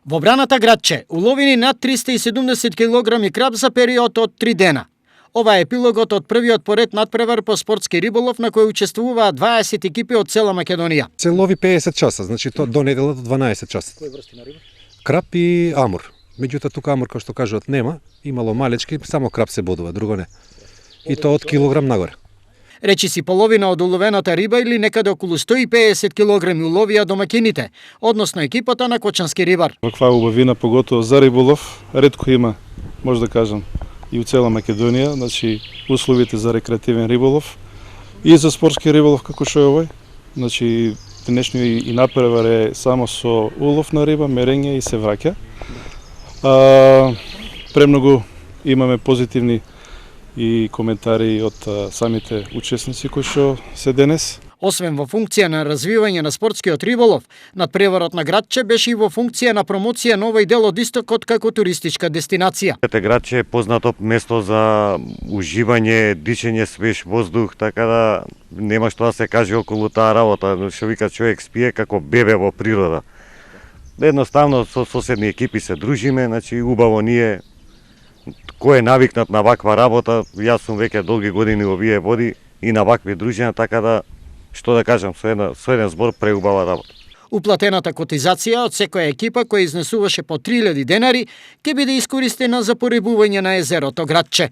Во браната Градче уловени над 370 килограми краб за период од 3 дена. Ова е епилогот од првиот поред надпревар по спортски риболов на кој учествуваат 20 екипи од цела Македонија. Се лови 50 часа, значи до недела до 12 часа. Кои врсти на риба? Краб и амур. Меѓутоа тука амур, како што кажуват, нема. Имало малечки, само краб се бодува, друго не. И тоа од килограм нагоре. Речи си половина од уловената риба или некаде околу 150 килограми уловија домакините, односно екипата на Кочански рибар. Ваква убавина, поготово за риболов, ретко има, може да кажам, и у цела Македонија, значи условите за рекреативен риболов и за спортски риболов како што е овој. Значи денешниот и надпревар е само со улов на риба, мерење и се враќа. Премногу имаме позитивни и коментари од самите учесници кои што се денес. Освен во функција на развивање на спортскиот риболов, надпреварот на Градче беше и во функција на промоција на овој дел од истокот како туристичка дестинација. Градче е познато место за уживање, дишење свеж воздух, така да нема што да се каже околу таа работа. Што вика, човек спие како бебе во природа. Едноставно со соседни екипи се дружиме, значи убаво ние кој е навикнат на ваква работа, јас сум веќе долги години во овие води и на вакви дружина, така да што да кажам, со еден збор преубава работа. Уплатената котизација од секоја екипа која изнесуваше по 3000 денари ќе биде искористена за порибување на езерото Градче.